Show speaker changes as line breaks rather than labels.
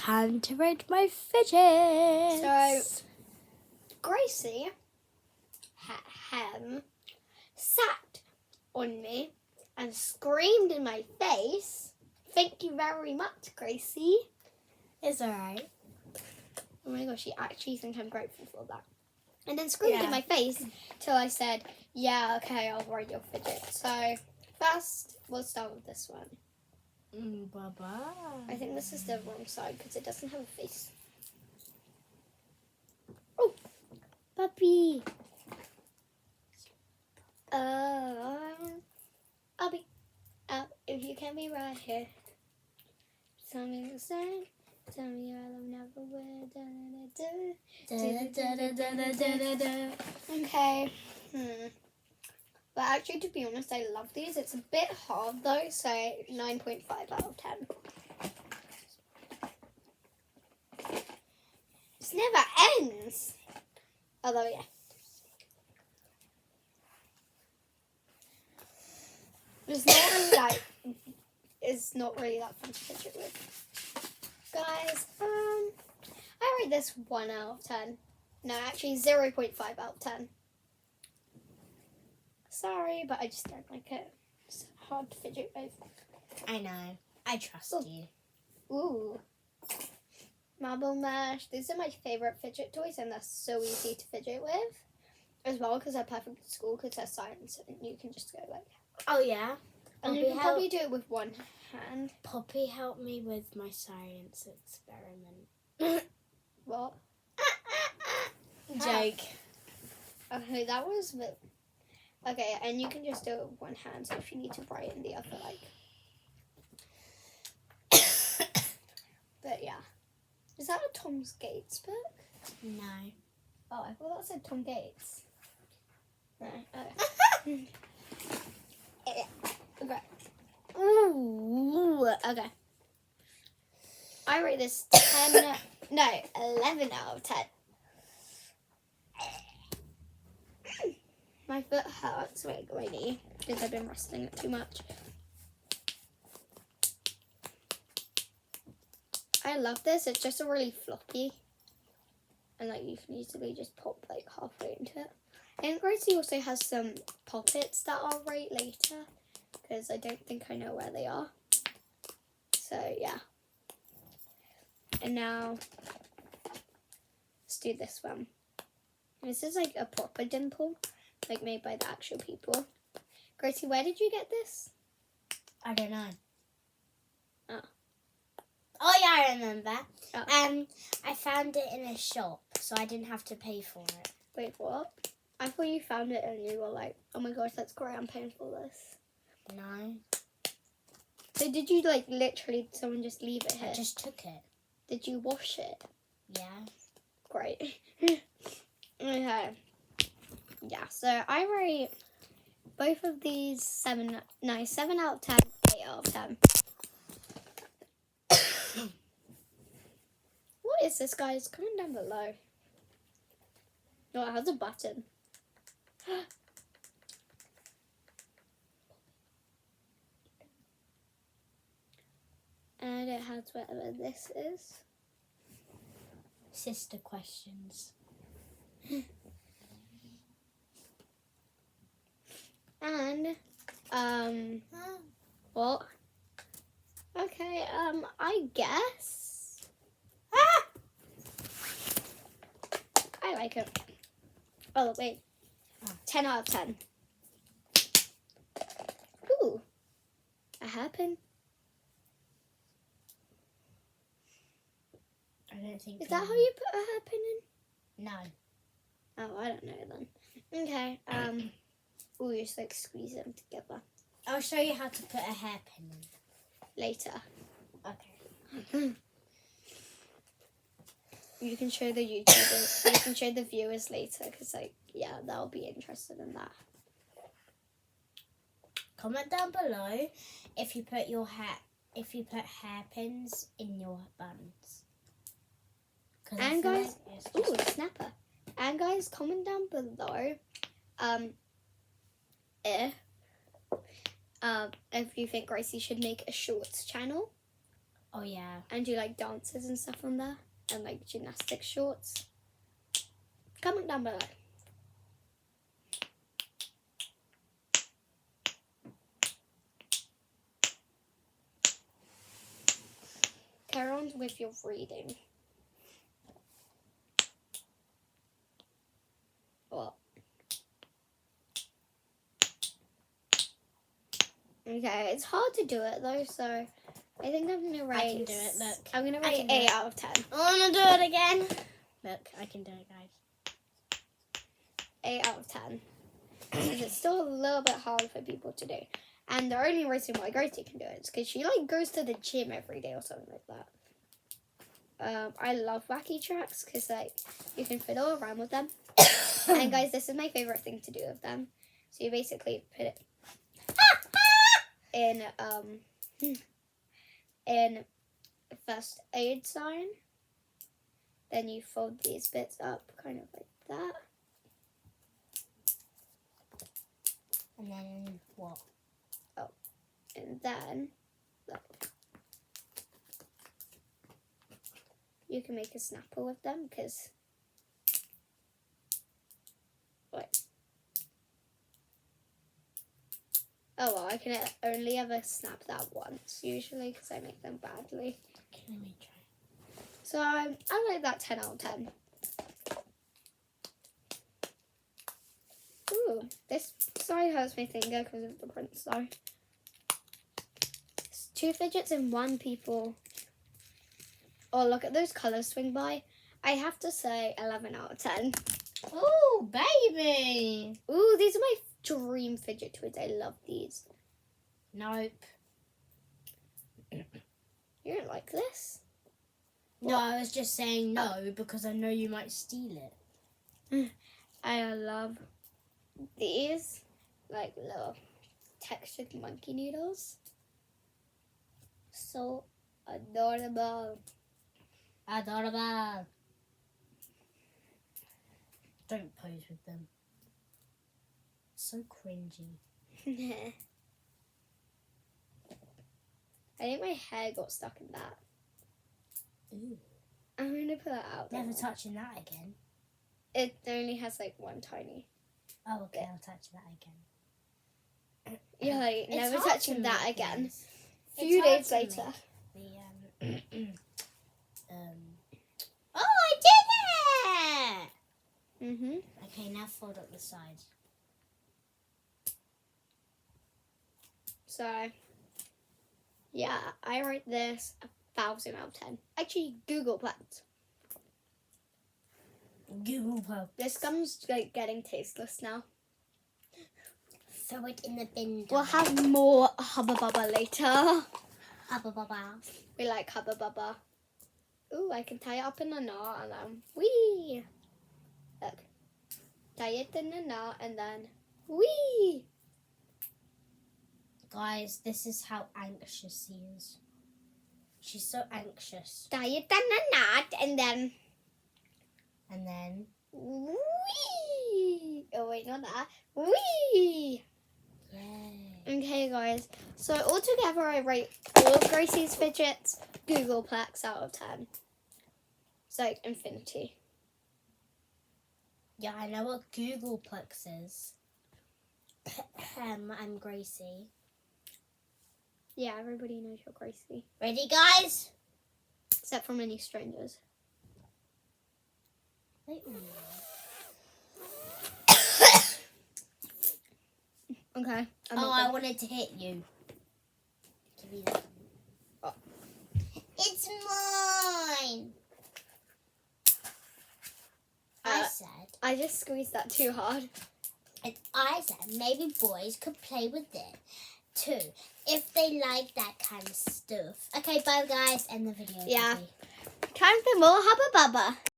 time to rate my fidgets.
So, Gracie sat on me and screamed in my face. Thank you very much, Gracie.
It's alright.
Oh my gosh, she actually thinks I'm grateful for that. And then screamed in my face till I said, yeah, okay, I'll rate your fidget. So, first, we'll start with this one.
Bye-bye.
I think this is the wrong side because it doesn't have a face. Oh, puppy. I'll be out if you can be right here. Tell me the same. Tell me I'll never wear. Okay. But actually, to be honest, I love these. It's a bit hard though, so 9.5 out of 10. This never ends. Although, yeah. It's not really that fun to fidget with. Guys, I rate this 1 out of 10. No, actually 0.5 out of 10. Sorry, but I just don't like it. It's hard to fidget with.
I know. I trust you.
Ooh. Marble Mash. These are my favourite fidget toys and they're so easy to fidget with. As well, because they're perfect at school because they're science and you can just go like...
Oh, yeah?
And you can probably do it with one hand.
Poppy helped me with my science experiment.
What?
Joke.
Okay, that was... Okay, and you can just do it with one hand, so if you need to brighten the other, like... But yeah. Is that a Tom Gates book?
No.
Oh, I thought that said Tom Gates. No. Okay. Okay. Ooh. Okay. I rate this 11 out of 10. My foot hurts, my knee, because I've been wrestling it too much. I love this. It's just a really floppy. And like you can easily just pop like halfway into it. And Gracie also has some poppets that I'll rate later. Because I don't think I know where they are. So yeah. And now, let's do this one. This is like a proper dimple. Like made by the actual people. Gracie, where did you get this?
I don't know.
Oh.
Oh yeah, I remember.
Oh.
I found it in a shop, so I didn't have to pay for it.
Wait, what? I thought you found it and you were like, oh my gosh, that's great, I'm paying for this.
No.
So did you like literally someone just leave it here?
I just took it.
Did you wash it?
Yeah.
Great. Okay. Yeah, so I rate both of these 7 out of 10, 8 out of 10. What is this, guys? Comment down below. No, it has a button. And it has whatever this is.
Sister questions.
And, what? Okay, I guess. I like it. Oh, wait. 10 out of 10. Ooh. A hairpin.
I don't think.
Is that how you put a hairpin in?
No.
Oh, I don't know then. Okay, ooh, just like squeeze them together.
I'll show you how to put a hairpin in.
Later.
Okay.
You can show the YouTubers, you can show the viewers later, because like, yeah, they'll be interested in that.
Comment down below if you put hairpins in your buns.
And guys, ooh, snapper. And guys, comment down below, if you think Gracie should make a shorts channel.
Oh, yeah.
and do like dances and stuff on there, and like gymnastics shorts. Comment down below. Carry on with your reading. What? Okay, it's hard to do it though, so I think I'm gonna rate.
I can do it, look.
I'm gonna
I
rate
can do
8
it.
out of 10.
I want to do it again. Look, I can do it, guys.
8 out of 10. Because it's still a little bit hard for people to do. And the only reason why Gracie can do it is because she like goes to the gym every day or something like that. I love wacky tracks because like you can fiddle around with them. And guys, this is my favorite thing to do with them. So you basically put it in first aid sign. Then you fold these bits up kind of like that.
And then what?
And then look, you can make a snapper with them because wait. Oh well, I can only ever snap that once usually because I make them badly.
Okay, let me try.
So I like that 10 out of 10. Ooh, this side hurts my finger because of the print side. It's 2 fidgets and 1 people. Oh, look at those colours swing by. I have to say 11 out of 10.
Oh, baby.
Ooh, these are my dream fidget toys. I love these.
Nope.
You don't like this?
No, I was just saying no because I know you might steal it.
I love these, like little textured monkey noodles. So adorable.
Adorable. Don't pose with them. So cringy.
I think my hair got stuck in that.
Ooh.
I'm going to put it out.
Never
there.
touching that again.
It only has like 1 tiny.
Oh, okay, I'll touch that again.
You're like,
It's
never
hard
touching
to
that
make
again.
these.
A few
It's hard
days
to
later.
make the, Oh, I did it!
Mm-hmm.
Okay, now fold up the sides.
So, yeah, I rate this 1,000 out of 10. Actually, Google Plex.
Google Pop.
This gum's like getting tasteless now.
Throw it in the bin.
We'll have more Hubba Bubba later.
Hubba Bubba.
We like Hubba Bubba. Ooh, I can tie it up in a knot and then wee. Look. Tie it in a knot and then wee.
Guys, this is how anxious he is. She's so anxious.
Tie it in a knot and then
And then
wee. Oh wait, not that. Wee.
yay.
Okay, guys. So altogether, I rate all of Gracie's fidgets Googleplex out of 10. It's like infinity.
Yeah, I know what Googleplex is. I'm Gracie.
Yeah, everybody knows you're Gracie,
Ready, guys?
except from any strangers.
Wait a minute.
Okay.
Oh, I wanted to hit you. Give me that.
Oh.
It's mine.
I just squeezed that too hard.
And I said maybe boys could play with it too, if they like that kind of stuff. Okay, bye guys, end the video.
Yeah.
quickly.
Time for more Hubba Bubba.